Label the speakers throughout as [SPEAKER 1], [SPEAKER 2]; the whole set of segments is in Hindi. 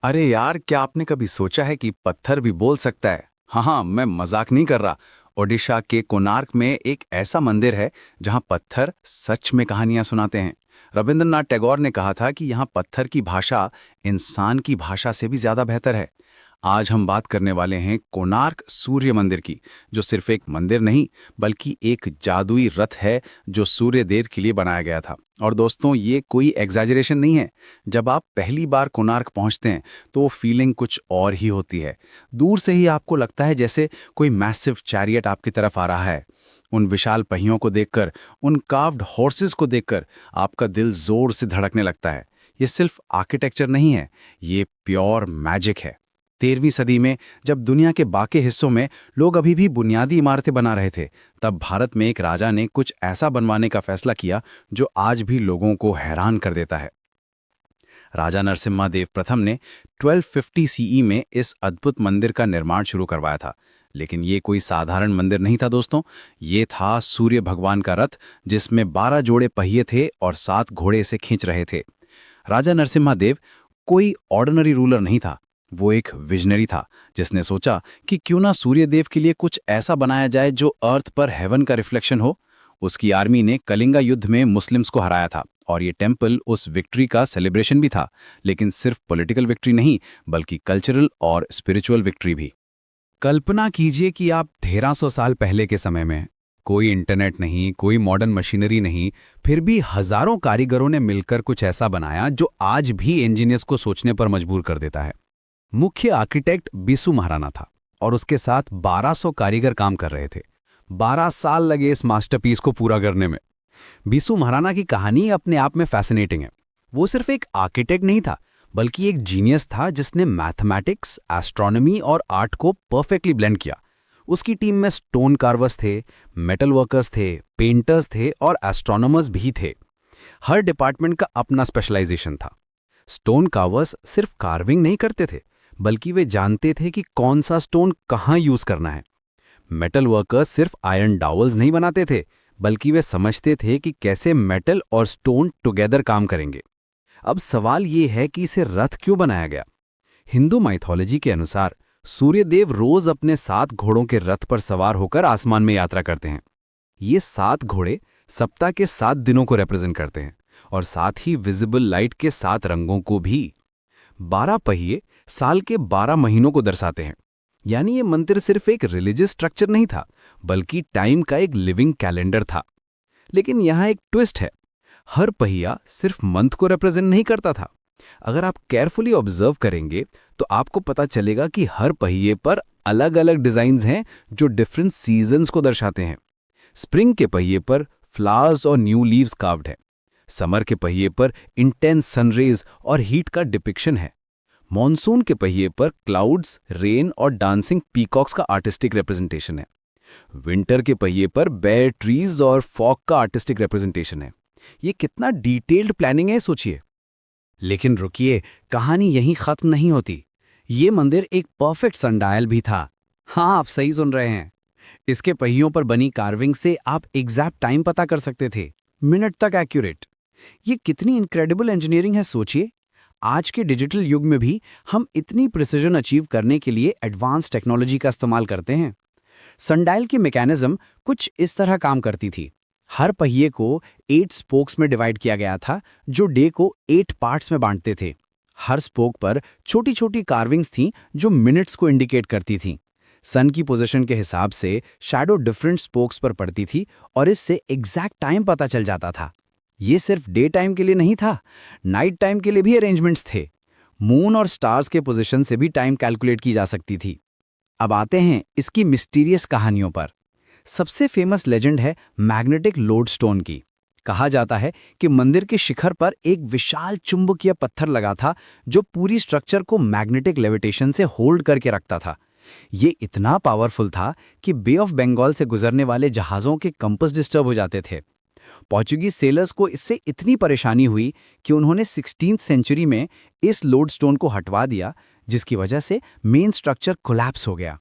[SPEAKER 1] अरे यार, क्या आपने कभी सोचा है कि पत्थर भी बोल सकता है? हाँ, मैं मजाक नहीं कर रहा। ओडिशा के कोणार्क में एक ऐसा मंदिर है जहाँ पत्थर सच में कहानियां सुनाते हैं। रविंद्रनाथ टैगोर ने कहा था कि यहाँ पत्थर की भाषा इंसान की भाषा से भी ज्यादा बेहतर है। आज हम बात करने वाले हैं कोणार्क सूर्य मंदिर की, जो सिर्फ एक मंदिर नहीं बल्कि एक जादुई रथ है जो सूर्य देव के लिए बनाया गया था। और दोस्तों, ये कोई एग्जैजरेशन नहीं है। जब आप पहली बार कोणार्क पहुंचते हैं तो फीलिंग कुछ और ही होती है। दूर से ही आपको लगता है जैसे कोई मैसिव चैरियट आपकी तरफ आ रहा है। उन विशाल पहियों को देखकर, उन कार्व्ड हॉर्सेस को देखकर आपका दिल जोर से धड़कने लगता है। ये सिर्फ आर्किटेक्चर नहीं है, ये प्योर मैजिक है। 13वीं सदी में जब दुनिया के बाकी हिस्सों में लोग अभी भी बुनियादी इमारतें बना रहे थे, तब भारत में एक राजा ने कुछ ऐसा बनवाने का फैसला किया जो आज भी लोगों को हैरान कर देता है। राजा नरसिम्हादेव प्रथम ने 1250 सीई में इस अद्भुत मंदिर का निर्माण शुरू करवाया था। लेकिन ये कोई साधारण मंदिर नहीं था दोस्तों। ये था सूर्य भगवान का रथ, जिसमें 12 जोड़े पहिए थे और 7 घोड़े इसे खींच रहे थे। राजा नरसिम्हादेव कोई ऑर्डिनरी रूलर नहीं था। वो एक विजनरी था जिसने सोचा कि क्यों ना सूर्यदेव के लिए कुछ ऐसा बनाया जाए जो अर्थ पर हेवन का रिफ्लेक्शन हो। उसकी आर्मी ने कलिंगा युद्ध में मुस्लिम्स को हराया था और ये टेम्पल उस विक्ट्री का सेलिब्रेशन भी था। लेकिन सिर्फ पॉलिटिकल विक्ट्री नहीं, बल्कि कल्चरल और स्पिरिचुअल विक्ट्री भी।
[SPEAKER 2] कल्पना कीजिए कि आप 1300 साल पहले के समय में, कोई इंटरनेट नहीं, कोई मॉडर्न मशीनरी नहीं, फिर भी हजारों कारीगरों ने मिलकर कुछ ऐसा बनाया जो आज भी इंजीनियर्स को सोचने पर मजबूर कर देता है। मुख्य आर्किटेक्ट बिसु महाराणा था और उसके साथ 1200 कारीगर काम कर रहे थे। 12 साल लगे इस मास्टरपीस को पूरा करने में। बिसु महाराणा की कहानी अपने आप में फैसिनेटिंग है। वो सिर्फ एक आर्किटेक्ट नहीं था, बल्कि एक जीनियस था जिसने मैथमेटिक्स, एस्ट्रोनॉमी और आर्ट को परफेक्टली ब्लेंड किया। उसकी टीम में स्टोन कार्वर्स थे, मेटल वर्कर्स थे, पेंटर्स थे और एस्ट्रोनॉमर्स भी थे। हर डिपार्टमेंट का अपना स्पेशलाइजेशन था। स्टोन कार्वर्स सिर्फ कार्विंग नहीं करते थे, बल्कि वे जानते थे कि कौन सा स्टोन कहाँ यूज करना है। मेटल वर्कर्स सिर्फ आयरन डावल्स नहीं बनाते थे, बल्कि वे समझते थे कि कैसे मेटल और स्टोन टुगेदर काम करेंगे। अब सवाल ये है कि इसे रथ क्यों बनाया गया। हिंदू माइथोलॉजी के अनुसार सूर्यदेव रोज अपने 7 घोड़ों के रथ पर सवार होकर आसमान में यात्रा करते हैं। ये 7 घोड़े सप्ताह के 7 दिनों को रिप्रेजेंट करते हैं और साथ ही विजिबल लाइट के 7 रंगों को भी। 12 पहिए साल के 12 महीनों को दर्शाते हैं। यानी ये मंदिर सिर्फ एक रिलीजियस स्ट्रक्चर नहीं था, बल्कि टाइम का एक लिविंग कैलेंडर था। लेकिन यहाँ एक ट्विस्ट है। हर पहिया सिर्फ मंथ को रिप्रेजेंट नहीं करता था। अगर आप केयरफुली ऑब्जर्व करेंगे तो आपको पता चलेगा कि हर पहिए पर अलग अलग डिजाइन्स हैं जो डिफरेंट सीजन्स को दर्शाते हैं। स्प्रिंग के पहिए पर फ्लावर्स और न्यू लीव्स कार्व्ड है। समर के पहिए पर इंटेंस सनरेज और हीट का डिपिक्शन है। मॉनसून के पहिए पर क्लाउड्स, रेन और डांसिंग पीकॉक्स का आर्टिस्टिक रिप्रेजेंटेशन है। विंटर के पहिए पर बेयर ट्रीज और फॉग का आर्टिस्टिक रिप्रेजेंटेशन है। ये कितना डिटेल्ड प्लानिंग है, सोचिए। लेकिन रुकिए, कहानी यहीं खत्म नहीं होती। ये मंदिर एक परफेक्ट सनडायल भी था। हाँ, आप सही सुन रहे हैं। इसके पहियों पर बनी कार्विंग से आप एग्जैक्ट टाइम पता कर सकते थे, मिनट तक एक्यूरेट। ये कितनी इनक्रेडिबल इंजीनियरिंग है, सोचिए। आज के डिजिटल युग में भी हम इतनी प्रिसिजन अचीव करने के लिए एडवांस टेक्नोलॉजी का इस्तेमाल करते हैं। सनडायल की मैकेनिज्म कुछ इस तरह काम करती थी। हर पहिए को 8 स्पोक्स में डिवाइड किया गया था, जो डे को 8 पार्ट्स में बांटते थे। हर स्पोक पर छोटी छोटी कार्विंग्स थीं जो मिनट्स को इंडिकेट करती थीं। सन की पोजीशन के हिसाब से शैडो डिफरेंट स्पोक्स पर पड़ती थी और इससे एग्जैक्ट टाइम पता चल जाता था। ये सिर्फ डे टाइम के लिए नहीं था, नाइट टाइम के लिए भी अरेंजमेंट्स थे। मून और स्टार्स के पोजीशन से भी टाइम कैलकुलेट की जा सकती थी। अब आते हैं इसकी मिस्टीरियस कहानियों पर। सबसे फेमस लेजेंड है मैग्नेटिक लोडस्टोन की। कहा जाता है कि मंदिर के शिखर पर एक विशाल चुंबकीय पत्थर लगा था जो पूरी स्ट्रक्चर को मैग्नेटिक लेविटेशन से होल्ड करके रखता था। ये इतना पावरफुल था कि बे ऑफ बंगाल से गुजरने वाले जहाज़ों के कंपास डिस्टर्ब हो जाते थे। पोर्चुगीज सेलर्स को इससे इतनी परेशानी हुई कि उन्होंने 16वीं सेंचुरी में इस लोडस्टोन को हटवा दिया, जिसकी वजह से मेन स्ट्रक्चर कोलैप्स हो गया।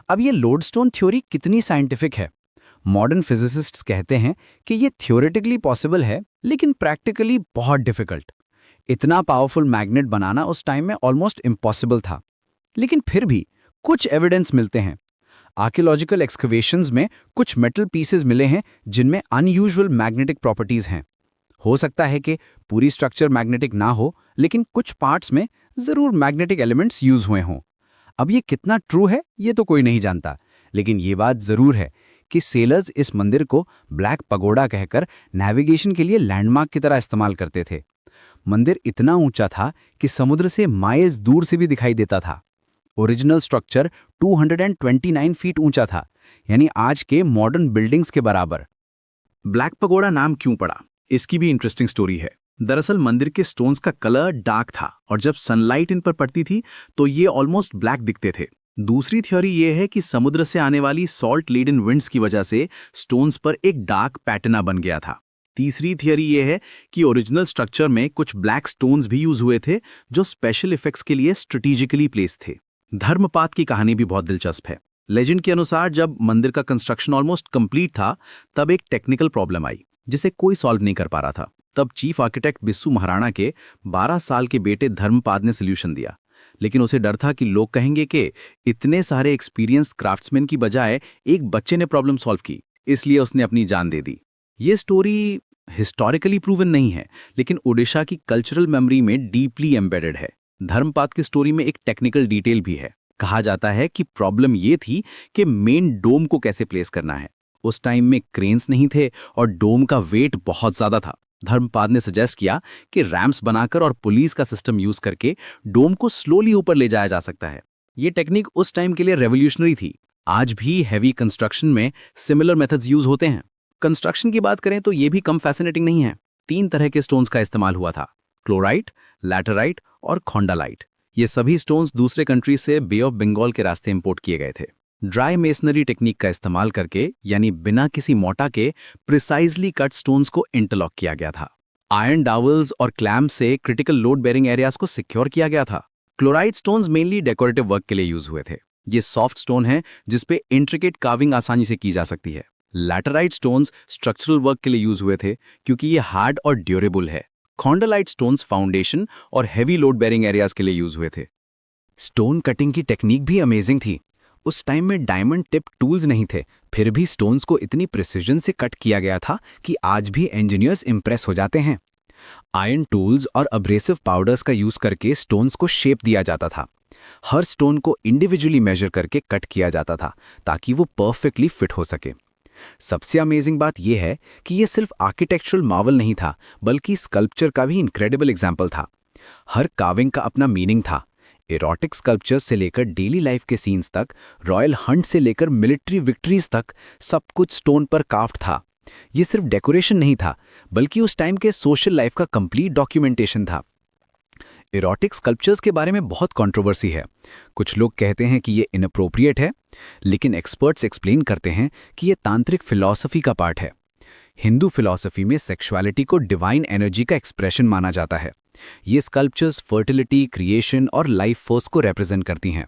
[SPEAKER 2] अब ये लोडस्टोन थ्योरी कितनी साइंटिफिक है? मॉडर्न फिजिसिस्ट्स कहते हैं कि ये थ्योरेटिकली पॉसिबल है, लेकिन प्रैक्टिकली बहुत डिफिकल्ट। इतना पावरफुल मैग्नेट बनाना उस टाइम में ऑलमोस्ट इम्पॉसिबल था। लेकिन फिर भी कुछ एविडेंस मिलते हैं। आर्कियोलॉजिकल एक्सकवेशंस में कुछ मेटल पीसेस मिले हैं जिनमें अनयूजुअल मैग्नेटिक प्रॉपर्टीज हैं। हो सकता है कि पूरी स्ट्रक्चर मैग्नेटिक ना हो, लेकिन कुछ पार्ट्स में जरूर मैग्नेटिक एलिमेंट्स यूज हुए हों। अब ये कितना ट्रू है ये तो कोई नहीं जानता, लेकिन ये बात जरूर है कि सेलर्स इस मंदिर को ब्लैक पगोडा कहकर नेविगेशन के लिए लैंडमार्क की तरह इस्तेमाल करते थे। मंदिर इतना ऊंचा था कि समुद्र से माइल्स दूर से भी दिखाई देता था। ओरिजिनल स्ट्रक्चर 229 फीट ऊंचा था, यानी आज के मॉडर्न बिल्डिंग्स के बराबर।
[SPEAKER 1] ब्लैक पगोडा नाम क्यों पड़ा, इसकी भी इंटरेस्टिंग स्टोरी है। दरअसल मंदिर के स्टोन्स का कलर डार्क था और जब सनलाइट इन पर पड़ती थी तो ये ऑलमोस्ट ब्लैक दिखते थे। दूसरी थ्योरी ये है कि समुद्र से आने वाली सॉल्ट लेडन विंड्स की वजह से स्टोन्स पर एक डार्क पैटर्न बन गया था। तीसरी थियरी ये है कि ओरिजिनल स्ट्रक्चर में कुछ ब्लैक स्टोन्स भी यूज हुए थे जो स्पेशल इफेक्ट्स के लिए स्ट्रेटेजिकली प्लेस थे। धर्मपात की कहानी भी बहुत दिलचस्प है। लेजेंड के अनुसार जब मंदिर का कंस्ट्रक्शन ऑलमोस्ट कंप्लीट था तब एक टेक्निकल प्रॉब्लम आई जिसे कोई सॉल्व नहीं कर पा रहा था। तब चीफ आर्किटेक्ट बिस्सू महाराणा के 12 साल के बेटे धर्मपाद ने सोल्यूशन दिया, लेकिन उसे डर था कि लोग कहेंगे कि इतने सारे एक्सपीरियंस्ड क्राफ्ट्समैन की बजाय एक बच्चे ने प्रॉब्लम सॉल्व की, इसलिए उसने अपनी जान दे दी। ये स्टोरी हिस्टोरिकली प्रूवन नहीं है, लेकिन ओडिशा की कल्चरल मेमोरी में डीपली एम्बेडेड है। धर्मपाद की स्टोरी में एक टेक्निकल डिटेल भी है। कहा जाता है कि प्रॉब्लम ये थी कि मेन डोम को कैसे प्लेस करना है। उस टाइम में क्रेन्स नहीं थे और डोम का वेट बहुत ज्यादा था। धर्मपाद ने सजेस्ट किया कि रैम्प्स बनाकर और पुलिस का सिस्टम यूज करके डोम को स्लोली ऊपर ले जाया जा सकता है। ये टेक्निक उस टाइम के लिए रेवोल्यूशनरी थी। आज भी हैवी कंस्ट्रक्शन में सिमिलर मेथड्स यूज होते हैं। कंस्ट्रक्शन की बात करें तो ये भी कम फैसिनेटिंग नहीं है। 3 तरह के स्टोन्स का इस्तेमाल हुआ था, क्लोराइट, लैटेराइट और खोंडालाइट। ये सभी स्टोन्स दूसरे कंट्री से बे ऑफ बंगाल के रास्ते इंपोर्ट किए गए थे। ड्राई मेसनरी टेक्निक का इस्तेमाल करके, यानी बिना किसी मोटा के, प्रिसाइजली कट स्टोन्स को इंटरलॉक किया गया था। आयरन डावल्स और क्लैम्प से क्रिटिकल लोड बेरिंग एरियाज को सिक्योर किया गया था। Chloride stones mainly decorative work के लिए यूज हुए थे। ये सॉफ्ट स्टोन है जिसपे इंट्रिकेट कार्विंग आसानी से की जा सकती है। लैटेराइट स्टोन्स स्ट्रक्चरल वर्क के लिए यूज हुए थे क्योंकि ये हार्ड और ड्यूरेबल है। खोंडालाइट स्टोन्स फाउंडेशन और हेवी लोड बेरिंग एरियाज के लिए यूज हुए थे। स्टोन कटिंग की टेक्निक भी अमेजिंग थी। उस टाइम में डायमंड टिप टूल्स नहीं थे, फिर भी स्टोन्स को इतनी प्रिसिजन से कट किया गया था कि आज भी इंजीनियर्स इंप्रेस हो जाते हैं। आयरन टूल्स और अब्रेसिव पाउडर्स का यूज करके स्टोन्स को शेप दिया जाता था। हर स्टोन को इंडिविजुअली मेजर करके कट किया जाता था ताकि वो परफेक्टली फिट हो सके। सबसे अमेजिंग बात यह है कि ये सिर्फ आर्किटेक्चरल मार्वल नहीं था, बल्कि स्कल्पचर का भी इनक्रेडिबल एग्जाम्पल था। हर कार्विंग का अपना मीनिंग था। एरोटिक स्कल्पचर से लेकर डेली लाइफ के सीन्स तक, रॉयल हंट से लेकर मिलिट्री विक्ट्रीज तक, सब कुछ स्टोन पर काफ्ट था। ये सिर्फ डेकोरेशन नहीं था, बल्कि उस टाइम के सोशल लाइफ का कंप्लीट डॉक्यूमेंटेशन था। एरोटिक स्कल्पचर्स के बारे में बहुत कंट्रोवर्सी है। कुछ लोग कहते हैं कि ये इनअप्रोप्रिएट है, लेकिन एक्सपर्ट्स एक्सप्लेन करते हैं कि ये तांत्रिक फिलॉसफी का पार्ट है। हिंदू फिलॉसफी में सेक्सुअलिटी को डिवाइन एनर्जी का एक्सप्रेशन माना जाता है। ये स्कल्पचर्स फर्टिलिटी, क्रिएशन और लाइफ फोर्स को रिप्रेजेंट करती हैं।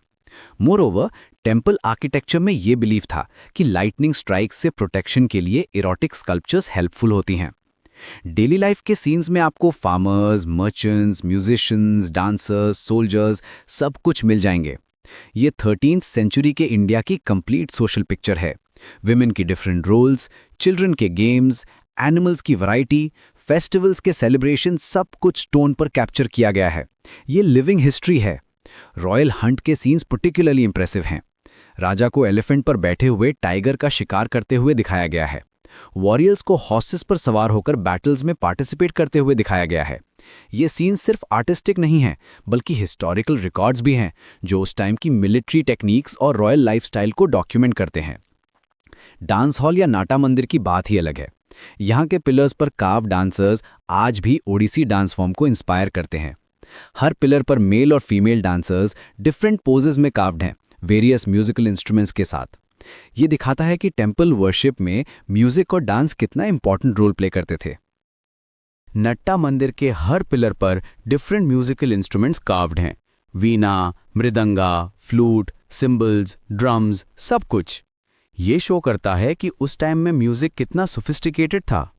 [SPEAKER 1] मोरओवर, टेम्पल आर्किटेक्चर में ये बिलीव था कि लाइटनिंग स्ट्राइक्स से प्रोटेक्शन के लिए एरोटिक स्कल्पचर्स हेल्पफुल होती हैं। डेली लाइफ के सीन्स में आपको farmers, merchants, musicians, dancers, soldiers सब कुछ मिल जाएंगे। ये 13th सेंचुरी के इंडिया की कंप्लीट सोशल पिक्चर है। विमेन की डिफरेंट रोल्स, चिल्ड्रन के गेम्स, एनिमल्स की वैरायटी, फेस्टिवल्स के सेलिब्रेशन, सब कुछ स्टोन पर कैप्चर किया गया है। ये लिविंग हिस्ट्री है। रॉयल हंट के सीन्स पर्टिकुलरली इंप्रेसिव हैं। राजा को एलिफेंट पर बैठे हुए टाइगर का शिकार करते हुए दिखाया गया है। वॉरियर्स को हॉर्सेस पर सवार होकर बैटल्स में पार्टिसिपेट करते हुए दिखाया गया है। ये सीन्स सिर्फ आर्टिस्टिक नहीं हैं, बल्कि हिस्टोरिकल रिकॉर्ड्स भी हैं जो उस टाइम की मिलिट्री टेक्निक्स और रॉयल लाइफस्टाइल को डॉक्यूमेंट करते हैं। डांस हॉल या नाटा मंदिर की बात ही अलग है। यहाँ के पिलर्स पर कार्व डांसर्स आज भी ओडिसी डांस फॉर्म को इंस्पायर करते हैं। हर पिलर पर मेल और फीमेल डांसर्स डिफरेंट पोजेस में कार्व्ड हैं, वेरियस म्यूजिकल इंस्ट्रूमेंट्स के साथ। ये दिखाता है कि टेम्पल वर्शिप में म्यूजिक और डांस कितना इंपॉर्टेंट रोल प्ले करते थे। नट्टा मंदिर के हर पिलर पर डिफरेंट म्यूजिकल इंस्ट्रूमेंट्स कार्व्ड हैं, वीणा, मृदंगा, फ्लूट, सिंबल्स, ड्रम्स, सब कुछ। ये शो करता है कि उस टाइम में म्यूजिक कितना सोफिस्टिकेटेड था।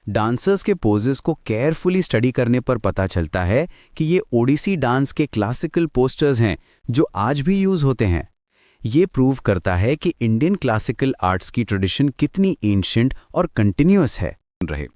[SPEAKER 2] डांसर्स के पोजेस को केयरफुली स्टडी करने पर पता चलता है कि ये ओडिसी डांस के क्लासिकल पोस्टर्स हैं जो आज भी यूज होते हैं। ये प्रूव करता है कि इंडियन क्लासिकल आर्ट्स की ट्रेडिशन कितनी एंशिएंट और कंटिन्यूअस है।
[SPEAKER 1] रहे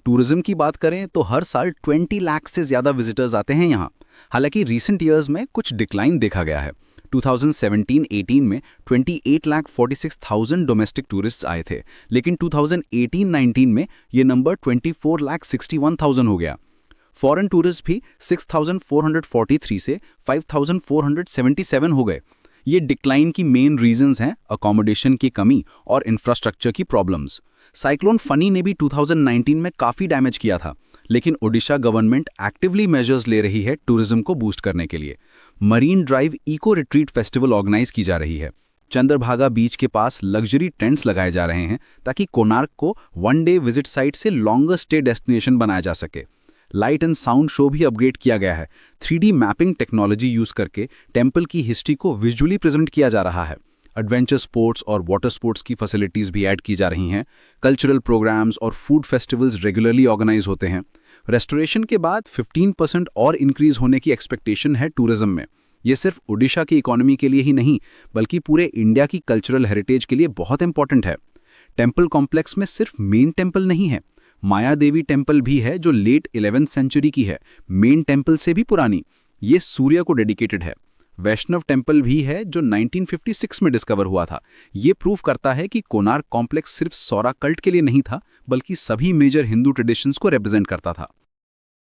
[SPEAKER 1] टूरिज्म की बात करें तो हर साल 20 लाख से ज्यादा विजिटर्स आते हैं यहाँ। हालांकि रीसेंट ईयर्स में कुछ डिक्लाइन देखा गया है। 2017-18 में 28,46,000 डोमेस्टिक टूरिस्ट्स आए थे, लेकिन 2018-19 में ये नंबर 24,61,000 हो गया। फॉरेन टूरिस्ट भी 6,443 से 5,477 हो गए। ये डिक्लाइन की मेन रीजंस हैं अकोमोडेशन की कमी और इंफ्रास्ट्रक्चर की प्रॉब्लम्स। साइक्लोन फनी ने भी 2019 में काफ़ी डैमेज किया था, लेकिन ओडिशा गवर्नमेंट एक्टिवली मेजर्स ले रही है टूरिज्म को बूस्ट करने के लिए। Marine Drive eco retreat festival organise की जा रही है। चंद्रभागा बीच के पास लग्जरी टेंट्स लगाए जा रहे हैं ताकि कोणार्क को वन डे विजिट साइट से लॉन्गर स्टे डेस्टिनेशन बनाया जा सके। लाइट एंड साउंड शो भी अपग्रेड किया गया है। 3D मैपिंग टेक्नोलॉजी यूज करके टेम्पल की हिस्ट्री को विजुअली प्रेजेंट किया जा रहा है। एडवेंचर स्पोर्ट्स और वाटर स्पोर्ट्स की फैसिलिटीज भी ऐड की जा रही हैं। कल्चरल प्रोग्राम्स और फूड फेस्टिवल्स रेगुलरली ऑर्गेनाइज होते हैं। रेस्टोरेशन के बाद 15% और इंक्रीज होने की एक्सपेक्टेशन है टूरिज्म में। ये सिर्फ ओडिशा की इकोनॉमी के लिए ही नहीं, बल्कि पूरे इंडिया की कल्चरल हेरिटेज के लिए बहुत इंपॉर्टेंट है। टेम्पल कॉम्प्लेक्स में सिर्फ मेन टेम्पल नहीं है, माया देवी टेम्पल भी है जो लेट 11वीं सेंचुरी की है, मेन टेम्पल से भी पुरानी। ये सूर्य को डेडिकेटेड है। वैष्णव टेम्पल भी है जो 1956 में डिस्कवर हुआ था। ये प्रूव करता है कि कोणार्क कॉम्प्लेक्स सिर्फ सौरा कल्ट के लिए नहीं था, बल्कि सभी मेजर हिंदू ट्रेडिशंस को रिप्रेजेंट करता था।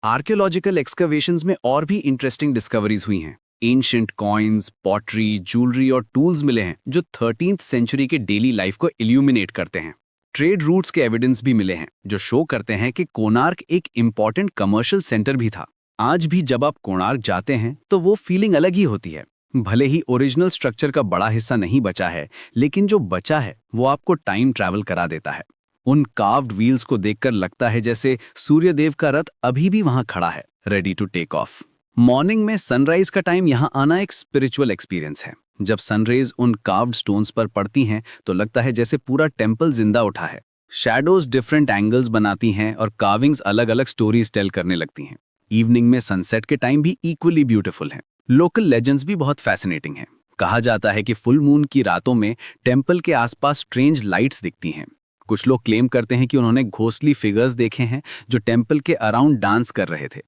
[SPEAKER 2] आर्कियोलॉजिकल एक्सकवेशंस में और भी इंटरेस्टिंग डिस्कवरीज हुई हैं। एंशिएंट कॉइन्स, पॉटरी, ज्वेलरी और टूल्स मिले हैं जो 13th सेंचुरी के डेली लाइफ को इल्यूमिनेट करते हैं। ट्रेड रूट्स के एविडेंस भी मिले हैं जो शो करते हैं कि कोणार्क एक इंपॉर्टेंट कमर्शियल सेंटर भी था। आज भी जब आप कोणार्क जाते हैं तो वो फीलिंग अलग ही होती है। भले ही ओरिजिनल स्ट्रक्चर का बड़ा हिस्सा नहीं बचा है, लेकिन जो बचा है वो आपको टाइम ट्रैवल करा देता है। उन कार्व्ड व्हील्स को देखकर लगता है जैसे सूर्यदेव का रथ अभी भी वहां खड़ा है, ready to take off. Morning में सनराइज का टाइम यहाँ आना एक स्पिरिचुअल एक्सपीरियंस है। जब सनरेज उन कार्व्ड स्टोन्स पर पड़ती हैं तो लगता है जैसे पूरा टेम्पल जिंदा उठा है। शैडोज डिफरेंट एंगल्स बनाती हैं और कार्विंग्स अलग अलग स्टोरीज टेल करने लगती हैं। इवनिंग में सनसेट के टाइम भी इक्वली ब्यूटीफुल है। लोकल लेजेंड्स भी बहुत फैसिनेटिंग हैं। कहा जाता है कि फुल मून की रातों में टेम्पल के आसपास स्ट्रेंज लाइट्स दिखती हैं। कुछ लोग क्लेम करते हैं कि उन्होंने घोस्टली फिगर्स देखे हैं जो टेम्पल के अराउंड डांस कर रहे थे।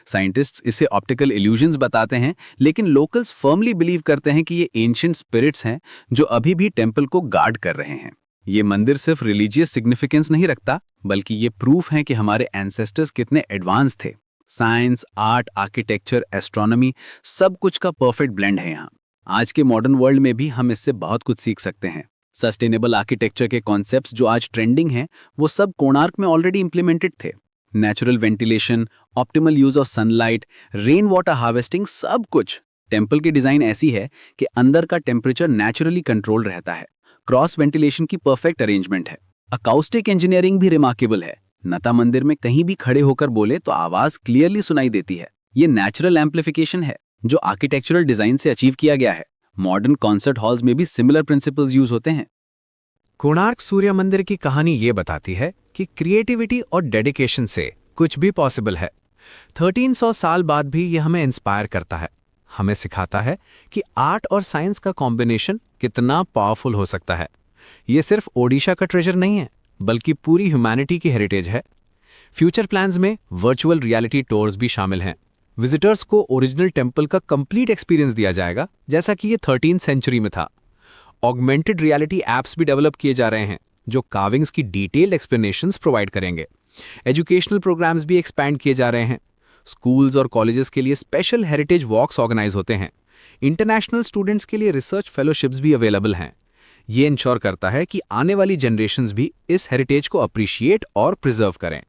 [SPEAKER 2] साइंटिस्ट्स इसे ऑप्टिकल इल्यूजन्स बताते हैं, लेकिन लोकल्स फर्मली बिलीव करते हैं कि ये एंशिएंट स्पिरिट्स हैं जो अभी भी टेम्पल को गार्ड कर रहे हैं। ये मंदिर सिर्फ रिलीजियस सिग्निफिकेंस नहीं रखता, बल्कि ये प्रूफ है कि हमारे एंसेस्टर्स कितने एडवांस थे। साइंस, आर्ट, आर्किटेक्चर, एस्ट्रोनॉमी, सब कुछ का परफेक्ट ब्लेंड है यहाँ। आज के मॉडर्न वर्ल्ड में भी हम इससे बहुत कुछ सीख सकते हैं। सस्टेनेबल आर्किटेक्चर के कॉन्सेप्ट्स जो आज ट्रेंडिंग हैं, वो सब कोणार्क में ऑलरेडी इंप्लीमेंटेड थे। Natural ventilation, optimal use of sunlight, rain water harvesting, सब कुछ। टेम्पल की डिजाइन ऐसी है कि अंदर का टेम्परेचर नेचुरली कंट्रोल रहता है। क्रॉस वेंटिलेशन की परफेक्ट अरेंजमेंट है। अकाउस्टिक इंजीनियरिंग भी रिमार्केबल है। नता मंदिर में कहीं भी खड़े होकर बोले तो आवाज क्लियरली सुनाई देती है। ये नेचुरल एम्प्लीफिकेशन है जो आर्किटेक्चरल डिजाइन से अचीव किया गया है। मॉडर्न कॉन्सर्ट हॉल्स में भी सिमिलर प्रिंसिपल्स यूज होते हैं।
[SPEAKER 3] कोणार्क सूर्य मंदिर की कहानी ये बताती है कि क्रिएटिविटी और डेडिकेशन से कुछ भी पॉसिबल है। 1300 साल बाद भी ये हमें इंस्पायर करता है। हमें सिखाता है कि आर्ट और साइंस का कॉम्बिनेशन कितना पावरफुल हो सकता है। ये सिर्फ ओडिशा का ट्रेजर नहीं है, बल्कि पूरी ह्यूमैनिटी की हेरिटेज है। फ्यूचर प्लान्स में वर्चुअल रियलिटी टूर्स भी शामिल हैं। विजिटर्स को ओरिजिनल टेम्पल का कंप्लीट एक्सपीरियंस दिया जाएगा, जैसा कि ये 13th सेंचुरी में था। ऑगमेंटेड रियलिटी एप्स भी डेवलप किए जा रहे हैं जो कार्विंग्स की डिटेल्ड एक्सप्लेनेशंस प्रोवाइड करेंगे। एजुकेशनल प्रोग्राम्स भी एक्सपैंड किए जा रहे हैं। स्कूल्स और कॉलेजेस के लिए स्पेशल हेरिटेज वॉक्स ऑर्गेनाइज होते हैं। इंटरनेशनल स्टूडेंट्स के लिए रिसर्च फेलोशिप्स भी अवेलेबल हैं। ये इंश्योर करता है कि आने वाली जनरेशंस भी इस हेरिटेज को अप्रिशिएट और प्रिजर्व करें।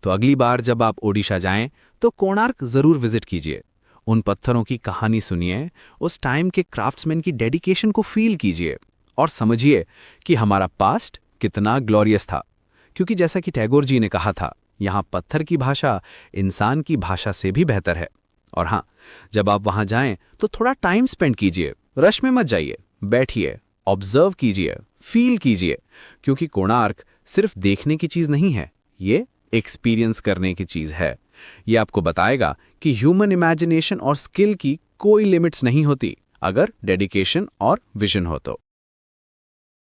[SPEAKER 3] तो अगली बार जब आप ओडिशा जाएं तो कोणार्क जरूर विजिट कीजिए। उन पत्थरों की कहानी सुनिए, उस टाइम के क्राफ्ट्समैन की डेडिकेशन को फील कीजिए और समझिए कि हमारा पास्ट कितना ग्लोरियस था। क्योंकि जैसा कि टैगोर जी ने कहा था, यहाँ पत्थर की भाषा इंसान की भाषा से भी बेहतर है। और हाँ, जब आप वहाँ जाएं तो थोड़ा टाइम स्पेंड कीजिए। रश में मत जाइए, बैठिए, ऑब्जर्व कीजिए, फील कीजिए, क्योंकि कोणार्क सिर्फ देखने की चीज नहीं है, ये एक्सपीरियंस करने की चीज़ है। ये आपको बताएगा कि ह्यूमन इमेजिनेशन और स्किल की कोई लिमिट्स नहीं होती, अगर डेडिकेशन और विजन हो तो।